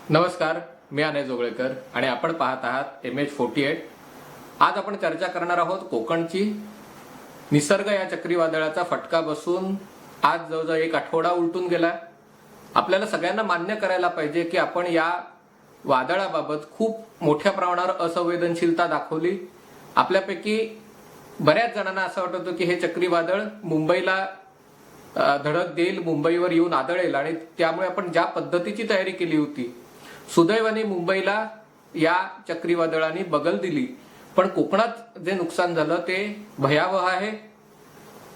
नमस्कार, मी अनय जोगळेकर आणि आपण पाहत आहात MH48। आज आपण चर्चा करणार आहोत कोकणची। निसर्ग या चक्रीवादळाचा फटका बसून आज जवळजवळ एक आठवडा उलटून गेला। आपल्याला सगळ्यांना मान्य करायला पाहिजे की आपण या वादळाबाबत खूप मोठ्या प्रमाणावर असंवेदनशीलता दाखवली। आपल्यापैकी बऱ्याच जणांना असं वाटत होतं की हे चक्रीवादळ मुंबईला धडक देईल, मुंबईवर येऊन आदळेल आणि त्यामुळे आपण ज्या पद्धतीची तयारी केली होती, सुदैवाने मुंबईला या चक्रीवादळाने बगल दिली। पण कोकणात जे नुकसान झालं ते भयावह आहे।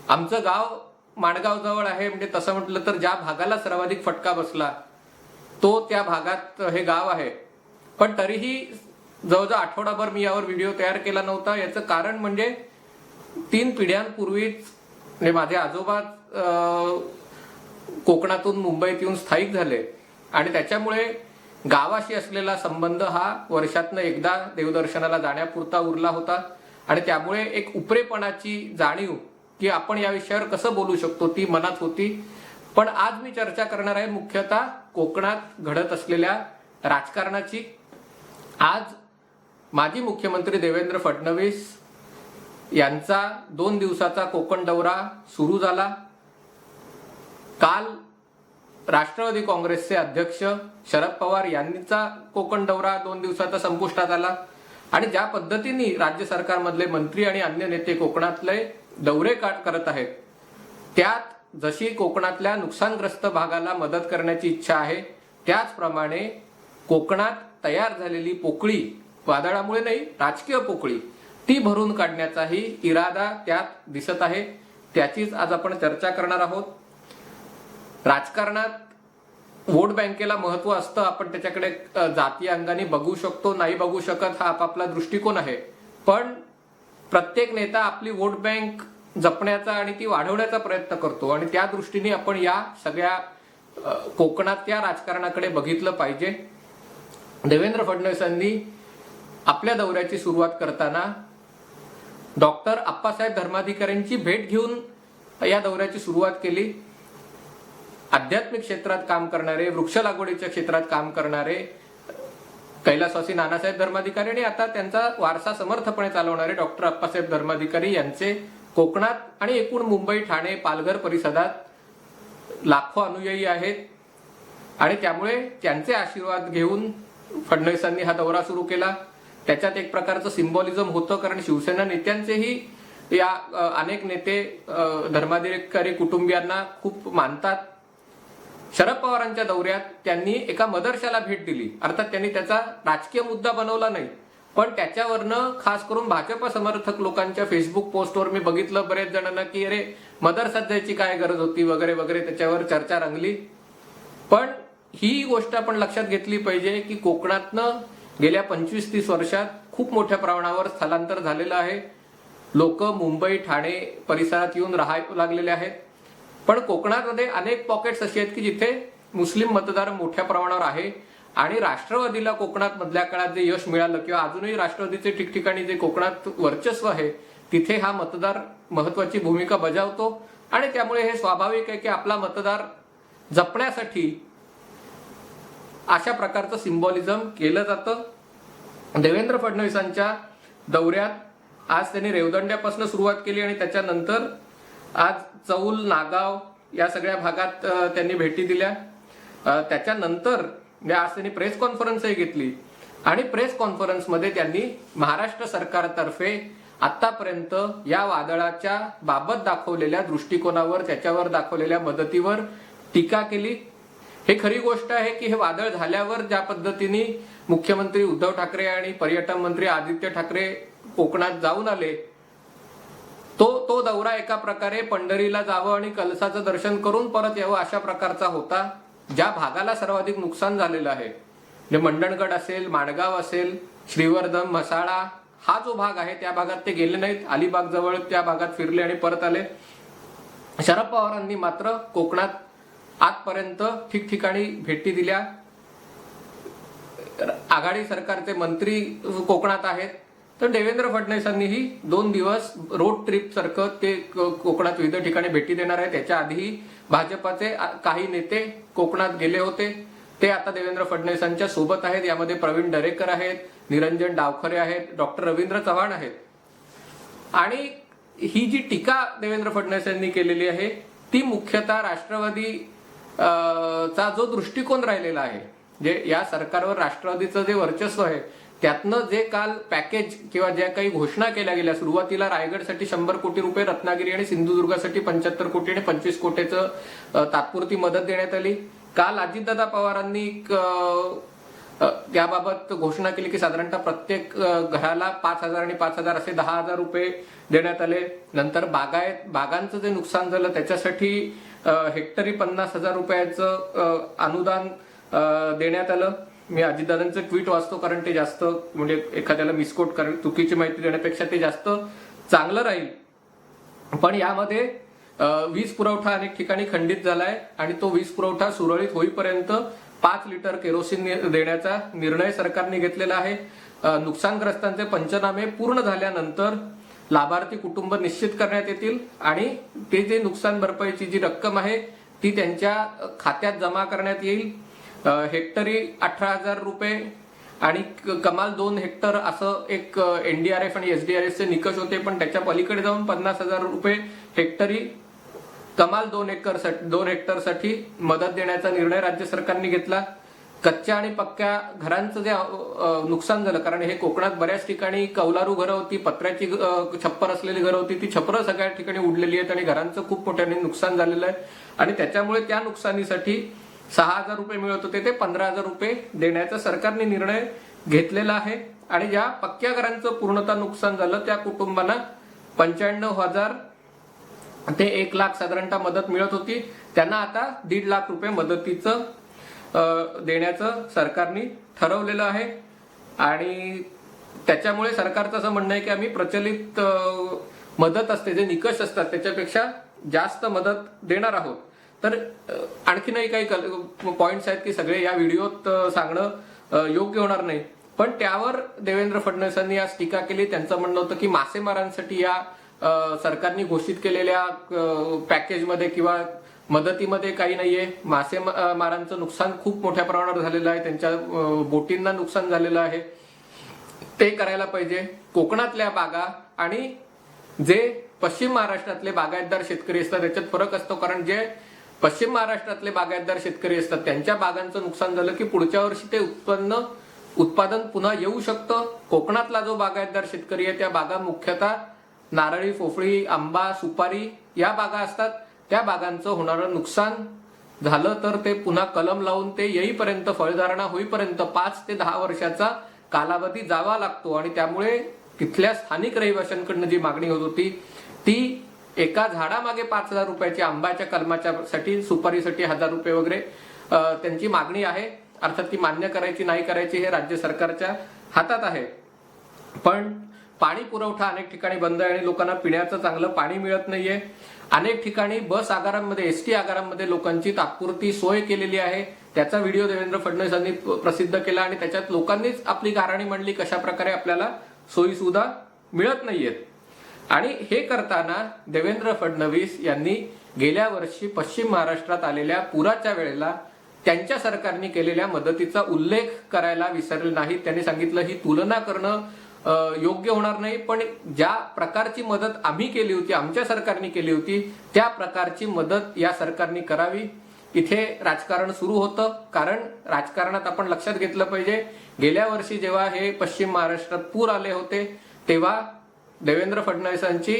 आमचं गाव माणगाव जवळ आहे, म्हणजे तसं म्हटलं तर ज्या भागाला सर्वाधिक फटका बसला तो त्या भागात हे गाव आहे। पण तरीही जवळजवळ आठवडाभर मी यावर व्हिडिओ तयार केला नव्हता। याचं कारण म्हणजे 3 पिढ्यांपूर्वीच म्हणजे माझे आजोबा कोकणातून मुंबईत येऊन स्थायिक झाले आणि त्याच्यामुळे गावाशी असलेला संबंध हा वर्षातनं एकदा देवदर्शनाला जाण्यापुरता उरला होता आणि त्यामुळे एक उपरेपणाची जाणीव की आपण या विषयावर कसं बोलू शकतो ती मनात होती। पण आज मी चर्चा करणार आहे मुख्यतः कोकणात घडत असलेल्या राजकारणाची। आज माजी मुख्यमंत्री देवेंद्र फडणवीस यांचा 2 दिवसाचा कोकण दौरा सुरू झाला। काल राष्ट्रवादी काँग्रेसचे अध्यक्ष शरद पवार यांचा कोकण दौरा 2 दिवसाचा संपुष्टात आला आणि ज्या पद्धतीने राज्य सरकारमधले मंत्री आणि अन्य नेते कोकणातले दौरे करत आहेत, त्यात जशी कोकणातल्या नुकसानग्रस्त भागाला मदत करण्याची इच्छा आहे, त्याचप्रमाणे कोकणात तयार झालेली पोकळी, वादळामुळे नाही राजकीय पोकळी, ती भरून काढण्याचाही इरादा त्यात दिसत आहे। त्याचीच आज आपण चर्चा करणार आहोत। राजकारणात वोट बँकेला महत्व असतं, आपण त्याच्याकडे जाती अंगाने बघू शकतो, नाही बघू शकत, हा आपापला दृष्टिकोन आहे। पण प्रत्येक नेता आपली वोट बँक जपण्याचा आणि ती वाढवण्याचा प्रयत्न करतो आणि त्या दृष्टीने आपण या सगळ्या कोकणातल्या राजकारणाकडे बघितलं पाहिजे। देवेंद्र फडणवीसांनी आपल्या दौऱ्याची सुरुवात करताना डॉक्टर अप्पासाहेब धर्माधिकाऱ्यांची भेट घेऊन या दौऱ्याची सुरुवात केली। आध्यात्मिक क्षेत्रात काम करणारे, वृक्ष लागवडीच्या क्षेत्रात काम करणारे कैलासवासी नानासाहेब धर्माधिकारी आणि आता त्यांचा वारसा समर्थपणे चालवणारे डॉक्टर अप्पासाहेब धर्माधिकारी यांचे कोकणात आणि एकूण मुंबई, ठाणे, पालघर परिसरात लाखो अनुयायी आहेत आणि त्यामुळे त्यांचे आशीर्वाद घेऊन फडणवीसांनी हा दौरा सुरू केला। त्याच्यात एक प्रकारचं सिम्बॉलिझम होतं, कारण शिवसेना नेत्यांचेही या अनेक नेते धर्माधिकारी कुटुंबियांना खूप मानतात। शरद पवारांच्या दौऱ्यात त्यांनी एका मदरशाला भेट दिली, अर्थात त्यांनी त्याचा राजकीय मुद्दा बनवला नाही, पण त्याच्यावरनं खास करून भाजप समर्थक लोकांच्या फेसबुक पोस्टवर मी बघितलं बरेच जणांना की अरे मदरशात जायची काय गरज होती वगैरे वगैरे, त्याच्यावर चर्चा रंगली। पण ही गोष्ट आपण लक्षात घेतली पाहिजे की कोकणातनं गेल्या 25-30 वर्षात खूप मोठ्या प्रमाणावर स्थलांतर झालेलं आहे। लोक मुंबई, ठाणे परिसरात येऊन राहायला लागलेले आहेत। पण कोकणामध्ये अनेक पॉकेट्स अशी आहेत की जिथे मुस्लिम मतदार मोठ्या प्रमाणावर आहे आणि राष्ट्रवादीला कोकणात मधल्या काळात जे यश मिळालं किंवा अजूनही राष्ट्रवादीचे ठिकठिकाणी जे कोकणात वर्चस्व आहे तिथे हा मतदार महत्वाची भूमिका बजावतो आणि त्यामुळे हे स्वाभाविक आहे की आपला मतदार जपण्यासाठी अशा प्रकारचं सिम्बॉलिझम केलं जातं। देवेंद्र फडणवीसांच्या दौऱ्यात आज त्यांनी रेवदंड्यापासून सुरुवात केली आणि त्याच्यानंतर आज चौल, नागाव या सगळ्या भागात त्यांनी भेटी दिल्या। त्याच्यानंतर आज त्यांनी प्रेस कॉन्फरन्सही घेतली आणि प्रेस कॉन्फरन्समध्ये त्यांनी महाराष्ट्र सरकारतर्फे आतापर्यंत या वादळाच्या बाबत दाखवलेल्या दृष्टिकोनावर, त्याच्यावर दाखवलेल्या मदतीवर टीका केली। हे खरी गोष्ट आहे की हे वादळ झाल्यावर ज्या पद्धतीने मुख्यमंत्री उद्धव ठाकरे आणि पर्यटन मंत्री आदित्य ठाकरे कोकणात जाऊन आले, तो दौरा एका प्रकारे पंढरीला जावं आणि कलसाचं दर्शन करून परत यावं अशा प्रकारचा होता। ज्या भागाला सर्वाधिक नुकसान झालेलं आहे, म्हणजे मंडणगड असेल, माणगाव असेल, श्रीवर्धन, म्हसाळा हा जो भाग आहे त्या भागात ते गेले नाहीत। अलिबाग जवळ त्या भागात फिरले आणि परत आले। शरद पवारांनी मात्र कोकणात आजपर्यंत ठिकठिकाणी भेटी दिल्या। आघाडी सरकारचे मंत्री कोकणात आहेत, तर देवेंद्र फडणवीसांनीही 2 दिवस रोड ट्रिप सारखं ते कोकणात विविध ठिकाणी भेटी देणार आहे। त्याच्या आधीही भाजपाचे काही नेते कोकणात गेले होते ते आता देवेंद्र फडणवीसांच्या सोबत आहेत. यामध्ये प्रवीण दरेकर आहेत, निरंजन डावखरे आहेत, डॉक्टर रवींद्र चव्हाण आहेत. आणि ही जी टीका देवेंद्र फडणवीस यांनी केलेली आहे ती मुख्यतः राष्ट्रवादी चा जो दृष्टिकोन राहिलेला आहे, जे या सरकारवर राष्ट्रवादीचं जे वर्चस्व आहे त्यातनं जे काल पॅकेज किंवा ज्या काही घोषणा केल्या गेल्या, सुरुवातीला रायगडसाठी 100 कोटी रुपये, रत्नागिरी आणि सिंधुदुर्गासाठी 75 कोटी आणि 25 कोटीचं तात्पुरती मदत देण्यात आली. काल अजितदादा पवारांनी त्याबाबत घोषणा केली की साधारणतः प्रत्येक घराला 5,000 आणि 5,000 असे 10,000 रुपये देण्यात आले. नंतर बागांचं जे नुकसान झालं त्याच्यासाठी हेक्टरी 50,000 रुपयाचं अनुदान देण्यात आलं. मी अजितदादांचं ट्विट वाचतो कारण ते जास्त म्हणजे एखाद्याला मिसकोट करेल, चुकीची माहिती देण्यापेक्षा ते जास्त चांगलं राहील. पण यामध्ये वीज पुरवठा अनेक ठिकाणी खंडित झालाय आणि तो वीज पुरवठा सुरळीत होईपर्यंत 5 लिटर केरोसिन देण्याचा निर्णय सरकारने घेतलेला आहे. नुकसानग्रस्तांचे पंचनामे पूर्ण झाल्यानंतर लाभार्थी कुटुंब निश्चित करण्यात येतील आणि ते जे नुकसान भरपाईची जी रक्कम आहे ती त्यांच्या खात्यात जमा करण्यात येईल. हेक्टरी 18,000 रुपये आणि कमाल 2 हेक्टर असं एक एनडीआरएफ आणि एसडीआरएफचे निकष होते, पण त्याच्या पलीकडे जाऊन 50,000 रुपये हेक्टरी कमाल 2 हेक्टरसाठी मदत देण्याचा निर्णय राज्य सरकारने घेतला. कच्च्या आणि पक्क्या घरांचं जे नुकसान झालं, कारण हे कोकणात बऱ्याच ठिकाणी कौलारू घरं होती, पत्र्याची छप्पर असलेली घरं होती, ती छप्पर सगळ्या ठिकाणी उडलेली आहेत आणि घरांचं खूप मोठ्याने नुकसान झालेलं आहे आणि त्याच्यामुळे त्या नुकसानीसाठी 6,000 रुपये मिळत होते ते 15,000 रुपये देण्याचा सरकारने निर्णय घेतलेला आहे. आणि ज्या पक्क्या घरांचं पूर्णतः नुकसान झालं त्या कुटुंबांना 95,000 ते 1 लाख साधारणतः मदत मिळत होती, त्यांना आता 1.5 लाख रुपये मदतीचं देण्याचं सरकारने ठरवलेलं आहे. आणि त्याच्यामुळे सरकारचं असं म्हणणं आहे की आम्ही प्रचलित मदत असते, जे निकष असतात त्याच्यापेक्षा जास्त मदत देणार आहोत. तर आणखीनही काही पॉइंट्स आहेत की सगळे या व्हिडिओत सांगणं योग्य होणार नाही, पण त्यावर देवेंद्र फडणवीसांनी आज टीका केली. त्यांचं म्हणणं होतं की मासेमारांसाठी या सरकारने घोषित केलेल्या पॅकेजमध्ये किंवा मदतीमध्ये काही नाहीये. मासेमारांचं नुकसान खूप मोठ्या प्रमाणावर झालेलं आहे, त्यांच्या बोटींना नुकसान झालेलं आहे, ते करायला पाहिजे. कोकणातल्या बागा आणि जे पश्चिम महाराष्ट्रातले बागायतदार शेतकरी असतात त्याच्यात फरक असतो, कारण जे पश्चिम महाराष्ट्रातले बागायतदार शेतकरी असतात त्यांच्या बागांचं नुकसान झालं की पुढच्या वर्षी ते उत्पादन पुन्हा येऊ शकतं. कोकणातला जो बागायतदार शेतकरी आहे त्या बागा मुख्यतः नारळी, पोफळी, आंबा, सुपारी या बागा असतात. त्या बागांचं होणारं नुकसान झालं तर ते पुन्हा कलम लावून ते येईपर्यंत, फळधारणा होईपर्यंत 5 ते 10 वर्षाचा कालावधी जावा लागतो आणि त्यामुळे तिथल्या स्थानिक रहिवाशांकडनं जी मागणी होत होती ती एका झाडामागे 5,000 रुपयाची, आंब्याच्या कलमाच्या साठी, सुपारीसाठी 1,000 रुपये वगैरे त्यांची मागणी आहे. अर्थात ती मान्य करायची नाही करायची हे राज्य सरकारच्या हातात आहे. पण पाणी पुरवठा अनेक ठिकाणी बंद आहे आणि लोकांना पिण्याचं चांगलं पाणी मिळत नाहीये. अनेक ठिकाणी बस आगारांमध्ये, एसटी आगारांमध्ये लोकांची तात्पुरती सोय केलेली आहे. त्याचा व्हिडिओ देवेंद्र फडणवीसांनी प्रसिद्ध केला आणि त्याच्यात लोकांनीच आपली गाऱ्हाणी मांडली कशा प्रकारे आपल्याला सोयी सुविधा मिळत नाहीयेत. आणि हे करताना देवेंद्र फडणवीस यांनी गेल्या वर्षी पश्चिम महाराष्ट्रात आलेल्या पुराच्या वेळेला त्यांच्या सरकारने केलेल्या मदतीचा उल्लेख करायला विसरले नाही. त्यांनी सांगितलं ही तुलना करणं योग्य होणार नाही, पण ज्या प्रकारची मदत आम्ही केली होती, आमच्या सरकारने केली होती, त्या प्रकारची मदत या सरकारने करावी. इथे राजकारण सुरू होतं, कारण राजकारणात आपण लक्षात घेतलं पाहिजे गेल्या वर्षी जेव्हा हे पश्चिम महाराष्ट्रात पूर आले होते तेव्हा देवेंद्र फडणवीसांची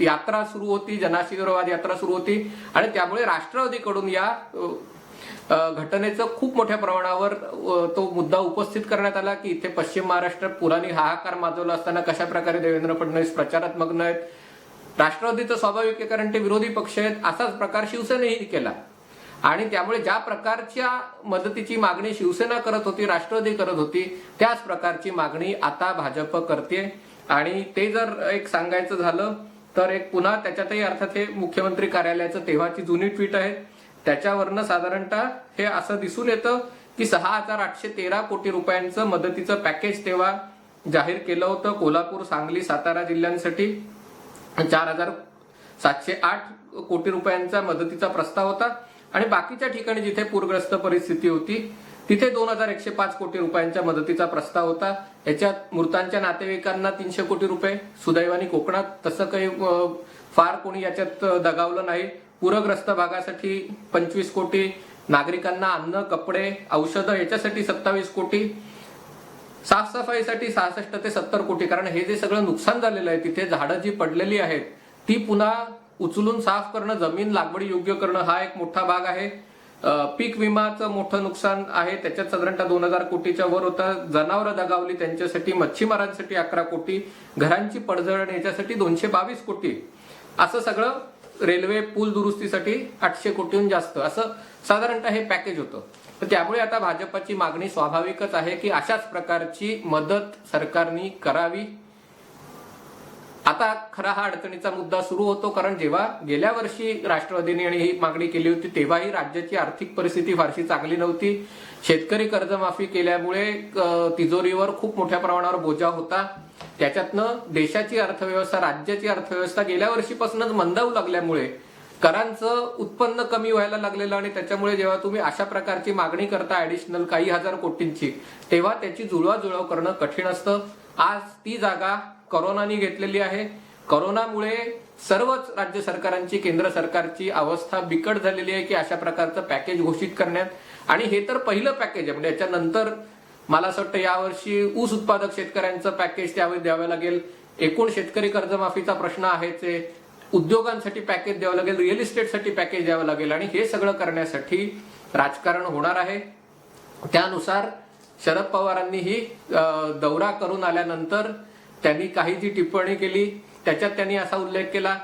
यात्रा सुरू होती, जनाशीर्वाद यात्रा सुरू होती आणि त्यामुळे राष्ट्रवादीकडून या घटनेचं खूप मोठ्या प्रमाणावर तो मुद्दा उपस्थित करण्यात आला की इथे पश्चिम महाराष्ट्रात पुराने हाहाकार माजवला असताना कशा प्रकारे देवेंद्र फडणवीस प्रचारात मग्न आहेत. राष्ट्रवादीचं स्वाभाविक आहे कारण ते विरोधी पक्ष आहेत, असाच प्रकार शिवसेनेही केला आणि त्यामुळे ज्या प्रकारच्या मदतीची मागणी शिवसेना करत होती, राष्ट्रवादी करत होती, त्याच प्रकारची मागणी आता भाजप करते. आणि ते जर एक सांगायचं झालं तर एक पुन्हा त्याच्यातही अर्थात हे मुख्यमंत्री कार्यालयाचं तेव्हाची जुनी ट्विट आहे, त्याच्यावरनं साधारणतः हे असं दिसून येतं की 6,813 कोटी रुपयांचं मदतीचं पॅकेज तेव्हा जाहीर केलं होतं. कोल्हापूर, सांगली, सातारा जिल्ह्यांसाठी 4,708 कोटी रुपयांचा मदतीचा प्रस्ताव होता आणि बाकीच्या ठिकाणी जिथे पूरग्रस्त परिस्थिती होती तिथे 2105 कोटी रुपयांच्या मदतीचा प्रस्ताव होता. याच्यात मृतांच्या नातेवाईकांना 300 कोटी रुपये, सुदैवाने कोकणात तसं काही फार कोणी याच्यात दगावलं नाही. पूरग्रस्त भागासाठी 25 कोटी, नागरिकांना अन्न, कपडे, औषधं याच्यासाठी 27 कोटी, साफसफाईसाठी 66 ते 70 कोटी. कारण हे जे सगळं नुकसान झालेलं आहे तिथे झाडं जी पडलेली आहेत ती पुन्हा उचलून साफ करणं, जमीन लागवडी योग्य करणं हा एक मोठा भाग आहे. पीक विमाचं मोठं नुकसान आहे, त्याच्यात साधारणतः 2000 कोटीच्या वर होता. जनावरं दगावली त्यांच्यासाठी, मच्छीमारांसाठी 11 कोटी, घरांची पडझड याच्यासाठी 222 कोटी, असं सगळं. रेल्वे पूल दुरुस्तीसाठी 800 कोटीहून जास्त, असं साधारणतः हे पॅकेज होतं. तर त्यामुळे आता भाजपची मागणी स्वाभाविकच आहे की अशाच प्रकारची मदत सरकारने करावी. आता खरा हा अडचणीचा मुद्दा सुरू होतो, कारण जेव्हा गेल्या वर्षी राष्ट्रवादीने ही मागणी केली होती तेव्हाही राज्याची आर्थिक परिस्थिती फारशी चांगली नव्हती. शेतकरी कर्जमाफी केल्यामुळे तिजोरीवर खूप मोठ्या प्रमाणावर बोजा होता. त्याच्यातनं देशाची अर्थव्यवस्था, राज्याची अर्थव्यवस्था गेल्या वर्षीपासूनच मंदावू लागल्यामुळे करांचं उत्पन्न कमी व्हायला लागलेलं आणि त्याच्यामुळे जेव्हा तुम्ही अशा प्रकारची मागणी करता ऍडिशनल काही हजार कोटींची, तेव्हा त्याची जुळवाजुळव करणं कठीण असतं. आज ती जागा कोरोनाने घेतलेली आहे. कोरोनामुळे सर्वच राज्य सरकारांची, केंद्र सरकारची अवस्था बिकट झालेली आहे की अशा प्रकारचं पॅकेज घोषित करण्यात. आणि हे तर पहिलं पॅकेज आहे, म्हणजे याच्यानंतर मला असं वाटतं यावर्षी ऊस उत्पादक शेतकऱ्यांचं पॅकेज त्यावेळी द्यावं लागेल. एकूण शेतकरी कर्जमाफीचा प्रश्न आहेच, उद्योगांसाठी पॅकेज द्यावं लागेल, रिअल इस्टेटसाठी पॅकेज द्यावं लागेल. आणि हे सगळं करण्यासाठी राजकारण होणार आहे. त्यानुसार शरद पवारांनीही दौरा करून आल्यानंतर त्यांनी काही जी टिप्पणी केली त्याच्यात त्यांनी असा उल्लेख केला.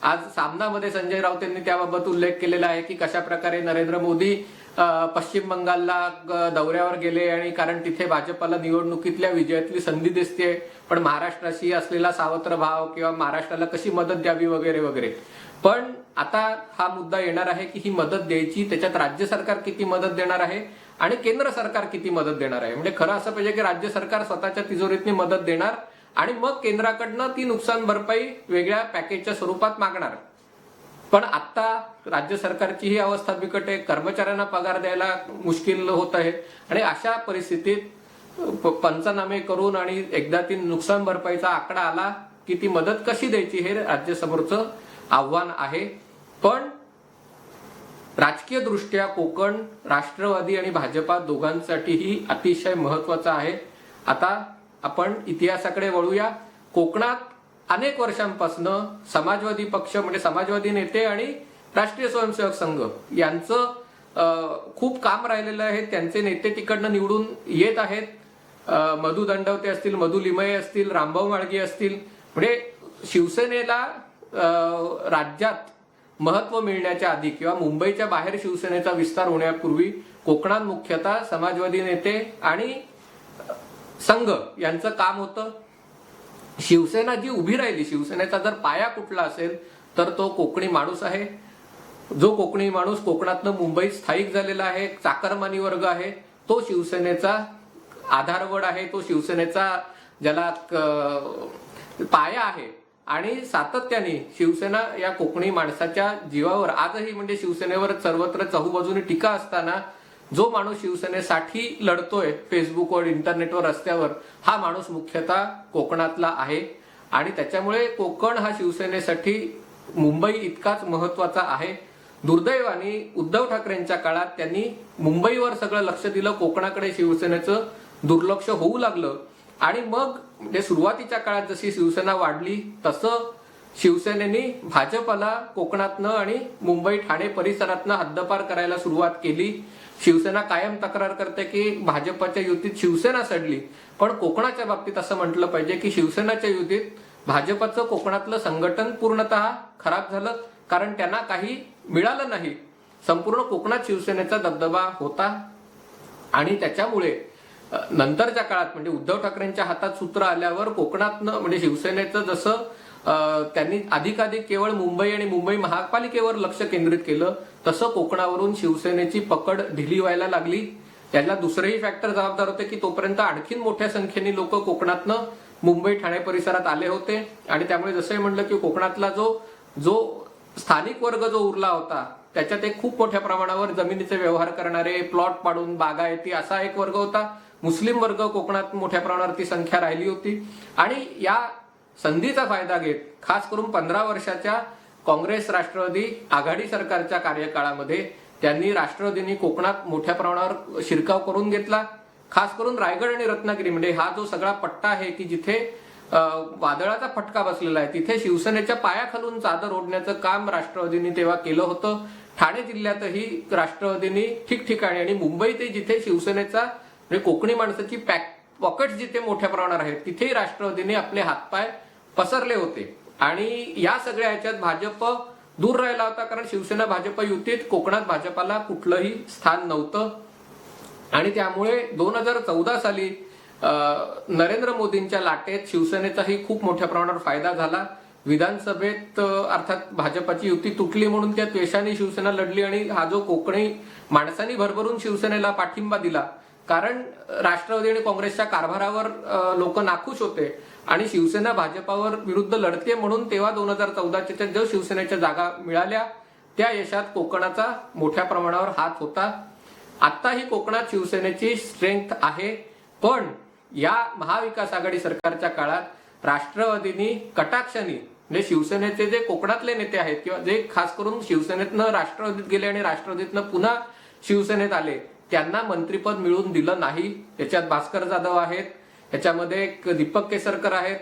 आज सामनामध्ये संजय राऊत यांनी त्याबाबत उल्लेख केलेला आहे की कशा प्रकारे नरेंद्र मोदी पश्चिम बंगालला दौऱ्यावर गेले आणि कारण तिथे भाजपला निवडणुकीतल्या विजयातली संधी दिसते, पण महाराष्ट्राशी असलेला सावत्र भाव किंवा महाराष्ट्राला कशी मदत द्यावी वगैरे वगैरे. पण आता हा मुद्दा येणार आहे की ही मदत द्यायची, त्याच्यात राज्य सरकार किती मदत देणार आहे आणि केंद्र सरकार किती मदत देणार आहे. म्हणजे खरं असं पाहिजे की राज्य सरकार स्वतःच्या तिजोरीतनी मदत देणार आणि मग केंद्राकडनं ती नुकसान भरपाई वेगळ्या पॅकेजच्या स्वरूपात मागणार. पण आता राज्य सरकारची ही अवस्था बिकट आहे, कर्मचाऱ्यांना पगार द्यायला मुश्किल होत आहे आणि अशा परिस्थितीत पंचनामे करून आणि एकदा ती नुकसान भरपाईचा आकडा आला की ती मदत कशी द्यायची हे राज्यासमोरचं आव्हान आहे. पण राजकीय दृष्ट्या कोकण राष्ट्रवादी आणि भाजपा दोघांसाठीही अतिशय महत्वाचं आहे. आता आपण इतिहासाकडे वळूया. कोकणात अनेक वर्षांपासून समाजवादी पक्ष म्हणजे समाजवादी नेते आणि राष्ट्रीय स्वयंसेवक संघ यांचं खूप काम राहिलेलं आहे. त्यांचे नेते तिकडनं निवडून येत आहेत. मधु दंडवते असतील, मधु लिमये असतील, रामभाऊ माळगी असतील. म्हणजे शिवसेनेला राज्यात महत्व मिळण्याच्या आधी किंवा मुंबईच्या बाहेर शिवसेनेचा विस्तार होण्यापूर्वी कोकणात मुख्यतः समाजवादी नेते आणि संघ यांचं काम होतं. शिवसेना जी उभी राहिली, शिवसेनेचा जर पाया कुठला असेल तर तो कोकणी माणूस आहे. जो कोकणी माणूस कोकणातनं मुंबईत स्थायिक झालेला आहे, चाकरमानी वर्ग आहे, तो शिवसेनेचा आधारवड आहे, तो शिवसेनेचा ज्याला पाया आहे. आणि सातत्याने शिवसेना या कोकणी माणसाच्या जीवावर आजही म्हणजे शिवसेनेवर सर्वत्र चहूबाजूने टीका असताना जो माणूस शिवसेनेसाठी लढतोय फेसबुकवर, इंटरनेटवर, रस्त्यावर, हा माणूस मुख्यतः कोकणातला आहे. आणि त्याच्यामुळे कोकण हा शिवसेनेसाठी मुंबई इतकाच महत्वाचा आहे. दुर्दैवाने उद्धव ठाकरेंच्या काळात त्यांनी मुंबईवर सगळं लक्ष दिलं, कोकणाकडे शिवसेनेचं दुर्लक्ष होऊ लागलं. आणि मग म्हणजे सुरुवातीच्या काळात जशी शिवसेना वाढली तसं शिवसेनेने भाजपला कोकणातनं आणि मुंबई ठाणे परिसरातनं हद्दपार करायला सुरुवात केली. शिवसेना कायम तक्रार करते की भाजपच्या युतीत शिवसेना सडली, पण कोकणाच्या बाबतीत असं म्हटलं पाहिजे की शिवसेनेच्या युतीत भाजपचं कोकणातलं संघटन पूर्णतः खराब झालं, कारण त्यांना काही मिळालं नाही. संपूर्ण कोकणात शिवसेनेचा दबदबा होता आणि त्याच्यामुळे नंतरच्या काळात म्हणजे उद्धव ठाकरेंच्या हातात सूत्र आल्यावर कोकणातनं म्हणजे शिवसेनेचं जसं त्यांनी अधिकाधिक केवळ मुंबई आणि मुंबई महापालिकेवर लक्ष केंद्रित केलं, तसं कोकणावरून शिवसेनेची पकड ढिली व्हायला लागली. त्याला दुसरेही फॅक्टर जबाबदार होते की तोपर्यंत आणखीन मोठ्या संख्येने लोक कोकणातनं मुंबई ठाणे परिसरात आले होते. आणि त्यामुळे जसंही म्हणलं की कोकणातला जो स्थानिक वर्ग जो उरला होता त्याच्यात एक खूप मोठ्या प्रमाणावर जमिनीचे व्यवहार करणारे, प्लॉट पाडून बागायती असा एक वर्ग होता. मुस्लिम वर्ग कोकणात मोठ्या प्रमाणावर ती संख्या राहिली होती. आणि या संधीचा फायदा घेत खास करून 15 वर्षाच्या काँग्रेस राष्ट्रवादी आघाडी सरकारच्या कार्यकाळामध्ये त्यांनी राष्ट्रवादींनी कोकणात मोठ्या प्रमाणावर शिरकाव करून घेतला. खास करून रायगड आणि रत्नागिरी म्हणजे हा जो सगळा पट्टा आहे की जिथे वादळाचा फटका बसलेला आहे, तिथे शिवसेनेच्या पायाखालून चादर ओढण्याचं काम राष्ट्रवादींनी तेव्हा केलं होतं. ठाणे जिल्ह्यातही राष्ट्रवादींनी ठिकठिकाणी आणि मुंबईतही जिथे शिवसेनेचा म्हणजे कोकणी माणसाची पॉकेट जिथे मोठ्या प्रमाणावर आहेत तिथेही राष्ट्रवादीने आपले हातपाय पसरले होते. आणि या सगळ्या ह्याच्यात भाजप दूर राहिला होता, कारण शिवसेना भाजप युतीत कोकणात भाजपाला कुठलंही स्थान नव्हतं. आणि त्यामुळे 2014 साली नरेंद्र मोदींच्या लाटेत शिवसेनेचाही खूप मोठ्या प्रमाणावर फायदा झाला. विधानसभेत अर्थात भाजपाची युती तुटली म्हणून त्या द्वेषाने शिवसेना लढली आणि हा जो कोकणी माणसांनी भरभरून शिवसेनेला पाठिंबा दिला, कारण राष्ट्रवादी आणि काँग्रेसच्या कारभारावर लोक नाखुश होते आणि शिवसेना भाजपावर विरुद्ध लढते म्हणून तेव्हा 2014च्या जो शिवसेनेच्या जागा मिळाल्या त्या यशात कोकणाचा मोठ्या प्रमाणावर हात होता. आताही कोकणात शिवसेनेची स्ट्रेंथ आहे, पण या महाविकास आघाडी सरकारच्या काळात राष्ट्रवादींनी कटाक्षाने म्हणजे शिवसेनेचे जे कोकणातले नेते आहेत किंवा जे खास करून शिवसेनेतनं राष्ट्रवादीत गेले आणि राष्ट्रवादीतनं पुन्हा शिवसेनेत आले त्यांना मंत्रिपद मिळून दिलं नाही. याच्यात भास्कर जाधव आहेत, याच्यामध्ये दीपक केसरकर आहेत,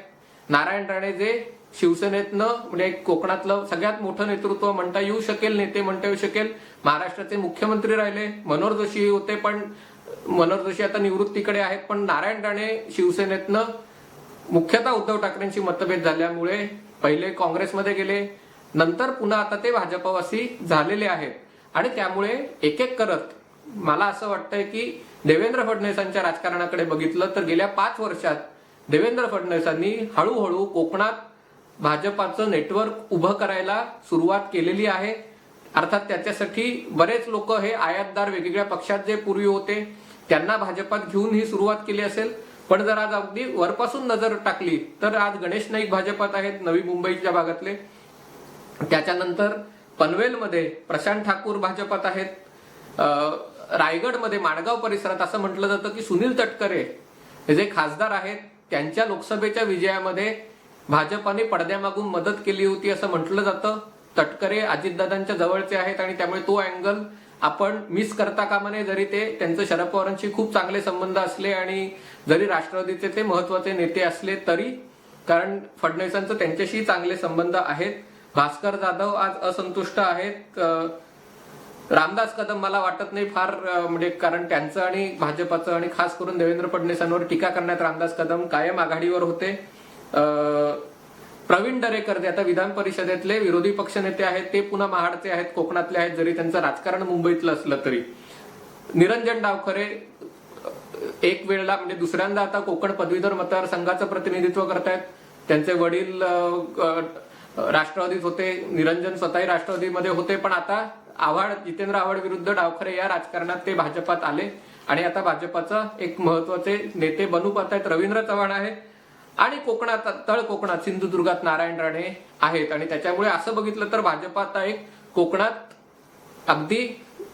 नारायण राणे जे शिवसेनेतनं म्हणजे कोकणातलं सगळ्यात मोठं नेतृत्व म्हणता येऊ शकेल, नेते म्हणता येऊ शकेल, महाराष्ट्राचे मुख्यमंत्री राहिले. मनोहर जोशी होते, पण मनोहर जोशी आता निवृत्तीकडे आहेत. पण नारायण राणे शिवसेनेतनं मुख्यतः उद्धव ठाकरेंशी मतभेद झाल्यामुळे पहिले काँग्रेसमध्ये गेले, नंतर पुन्हा आता ते भाजपवासी झालेले आहेत. आणि त्यामुळे एक एक करत मला असं वाटतंय की देवेंद्र फडणवीसांच्या राजकारणाकडे बघितलं तर गेल्या 5 वर्षात देवेंद्र फडणवीसांनी हळूहळू कोकणात भाजपाचं नेटवर्क उभं करायला सुरुवात केलेली आहे. अर्थात त्याच्यासाठी बरेच लोक हे आयातदार वेगवेगळ्या पक्षात जे पूर्वी होते त्यांना भाजपात घेऊन ही सुरुवात केली असेल. पण जर आज अगदी वरपासून नजर टाकली तर आज गणेश नाईक भाजपात आहेत, नवी मुंबईच्या भागातले. त्याच्यानंतर पनवेलमध्ये प्रशांत ठाकूर भाजपात आहेत. रायगडमध्ये माणगाव परिसरात असं म्हटलं जातं की सुनील तटकरे हे जे खासदार आहेत त्यांच्या लोकसभेच्या विजयामध्ये भाजपाने पडद्यामागून मदत केली होती असं म्हटलं जातं. तटकरे अजितदादांच्या जवळचे आहेत आणि त्यामुळे तो अँगल आपण मिस करता कामा नये. जरी ते त्यांचं शरद पवारांशी खूप चांगले संबंध असले आणि जरी राष्ट्रवादीचे ते महत्वाचे नेते असले तरी, कारण फडणवीसांचं त्यांच्याशी चांगले संबंध आहेत. भास्कर जाधव आज असंतुष्ट आहेत. रामदास कदम मला वाटत नाही फार म्हणजे, कारण त्यांचं आणि भाजपाचं आणि खास करून देवेंद्र फडणवीसांवर टीका करण्यात रामदास कदम कायम आघाडीवर होते. प्रवीण दरेकर जे आता विधान परिषदेतले विरोधी पक्षनेते आहेत ते पुन्हा महाडचे आहेत, कोकणातले आहेत, जरी त्यांचं राजकारण मुंबईतलं असलं तरी. निरंजन डावखरे एक वेळेला म्हणजे दुसऱ्यांदा आता कोकण पदवीधर मतदारसंघाचं प्रतिनिधित्व करतायत. त्यांचे वडील राष्ट्रवादीत होते, निरंजन स्वतःही राष्ट्रवादीमध्ये होते, पण आता जितेंद्र आव्हाड विरुद्ध डावखरे या राजकारणात ते भाजपात आले आणि आता भाजपाचा एक महत्वाचे नेते बनू पाहतायत. रवींद्र चव्हाण आहे आणि कोकणात तळ कोकणात सिंधुदुर्गात नारायण राणे आहेत. आणि त्याच्यामुळे असं बघितलं तर भाजपा आता एक कोकणात अगदी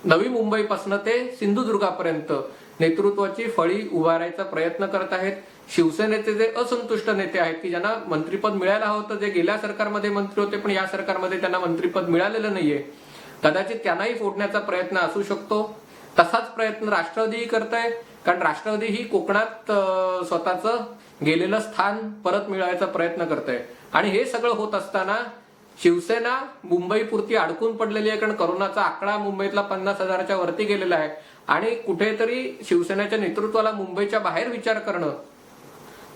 नवी मुंबईपासून ते सिंधुदुर्गापर्यंत नेतृत्वाची फळी उभारायचा प्रयत्न करत आहेत. शिवसेनेचे जे असंतुष्ट नेते आहेत की ज्यांना मंत्रिपद मिळायला हवं होतं, जे गेल्या सरकारमध्ये मंत्री होते पण या सरकारमध्ये त्यांना मंत्रिपद मिळालेलं नाहीये, कदाचित त्यांनाही फोडण्याचा प्रयत्न असू शकतो. तसाच प्रयत्न राष्ट्रवादीही करत आहे, कारण राष्ट्रवादी ही कोकणात स्वतःचं गेलेलं स्थान परत मिळवायचा प्रयत्न करत आहे. आणि हे सगळं होत असताना शिवसेना मुंबईपुरती अडकून पडलेली आहे, कारण करोनाचा आकडा मुंबईतला 50,000च्या वरती गेलेला आहे आणि कुठेतरी शिवसेनेच्या नेतृत्वाला मुंबईच्या बाहेर विचार करणं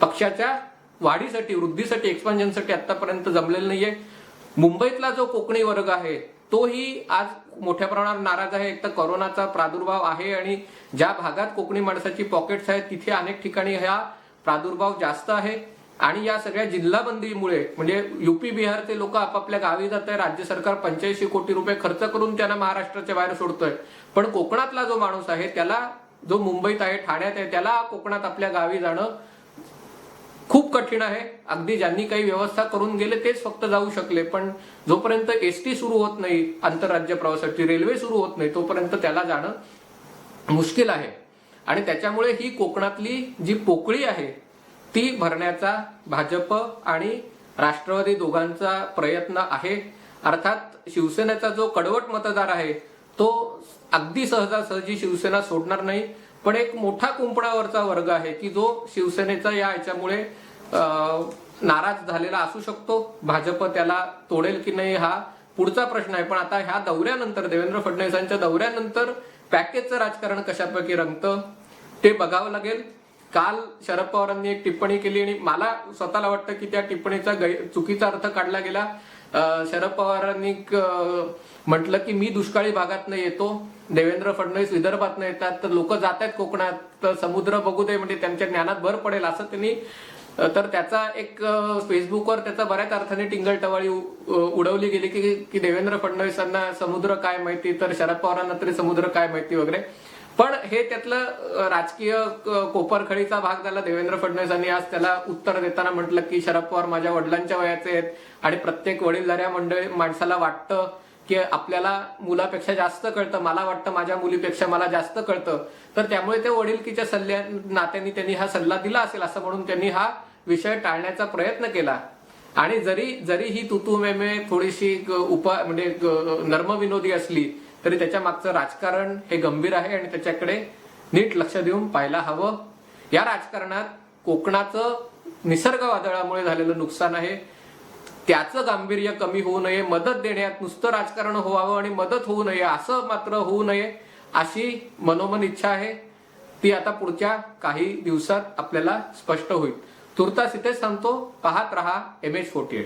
पक्षाच्या वाढीसाठी, वृद्धीसाठी, एक्सपान्शनसाठी आतापर्यंत जमलेलं नाहीये. मुंबईतला जो कोकणी वर्ग आहे तोही आज मोठ्या प्रमाणावर नाराज आहे. एक तर कोरोनाचा प्रादुर्भाव आहे आणि ज्या भागात कोकणी माणसाची पॉकेट्स आहेत तिथे अनेक ठिकाणी हा प्रादुर्भाव जास्त आहे. आणि या सगळ्या जिल्हाबंदीमुळे म्हणजे युपी बिहारचे लोक आपापल्या गावी जात आहे, राज्य सरकार 85 कोटी रुपये खर्च करून त्यांना महाराष्ट्राच्या बाहेर सोडतोय, पण कोकणातला जो माणूस आहे त्याला, जो मुंबईत आहे, ठाण्यात आहे, त्याला कोकणात आपल्या गावी जाणं खूप खूप कठीण आहे. अगदी ज्यांनी काही व्यवस्था करून गेले तेच फक्त जाऊ शकले, पण जोपर्यंत एसटी सुरू होत नाही, आंतरराज्य प्रवासाची रेल्वे सुरू होत नाही, तोपर्यंत त्याला जाणं मुश्किल आहे. आणि त्याच्यामुळे ही कोकणातली जी पोकळी आहे ती भरण्याचा भाजप आणि राष्ट्रवादी दोघांचा प्रयत्न आहे. अर्थात शिवसेनेचा जो कडवट मतदार आहे तो अगदी सहजासहजी शिवसेना सोडणार नाही, पण एक मोठा कुंपणावरचा वर्ग आहे की जो शिवसेनेचा या ह्याच्यामुळे नाराज झालेला असू शकतो. भाजप त्याला तोडेल की नाही हा पुढचा प्रश्न आहे. पण आता ह्या दौऱ्यानंतर, देवेंद्र फडणवीसांच्या दौऱ्यानंतर पॅकेजचं राजकारण कशापैकी रंगतं ते बघावं लागेल. काल शरद पवारांनी एक टिप्पणी केली आणि मला स्वतःला वाटतं की त्या टिप्पणीचा चुकीचा अर्थ काढला गेला. शरद पवारांनी म्हटलं की मी दुष्काळी भागातनं येतो, देवेंद्र फडणवीस विदर्भातनं येतात, तर लोक जात आहेत कोकणात, तर समुद्र बघू दे म्हणजे त्यांच्या ज्ञानात भर पडेल असं त्यांनी, तर त्याचा एक फेसबुकवर त्याचा बऱ्याच अर्थाने टिंगलटवाळी उडवली गेली की देवेंद्र फडणवीसांना समुद्र काय माहिती, तर शरद पवारांना तरी समुद्र काय माहिती वगैरे. पण हे त्यातलं राजकीय कोपरखळीचा भाग झाला. देवेंद्र फडणवीसांनी आज त्याला उत्तर देताना म्हटलं की शरद पवार माझ्या वडिलांच्या वयाचे आहेत आणि प्रत्येक वडीलधाऱ्या माणसाला वाटतं की आपल्याला मुलापेक्षा जास्त कळतं, मला वाटतं माझ्या मुलीपेक्षा मला जास्त कळतं, तर त्यामुळे ते वडिलकीच्या नात्याने त्यांनी हा सल्ला दिला असेल असं म्हणून त्यांनी हा विषय टाळण्याचा प्रयत्न केला. आणि जरी ही तुतू मेमे थोडीशी म्हणजे नर्मविनोदी असली तरी त्याच्या मागचं राजकारण हे गंभीर आहे आणि त्याच्याकडे नीट लक्ष देऊन पाहायला हवं. या राजकारणात कोकणाचं निसर्ग वादळामुळे झालेलं नुकसान आहे, त्याचं गांभीर्य कमी होऊ नये, मदत देण्यात नुसतं राजकारण व्हावं आणि मदत होऊ नये असं मात्र होऊ नये अशी मनोमन इच्छा आहे. ती आता पुढच्या काही दिवसात आपल्याला स्पष्ट होईल. तुर्तास इथेच थांबतो. पाहत रहा MH48.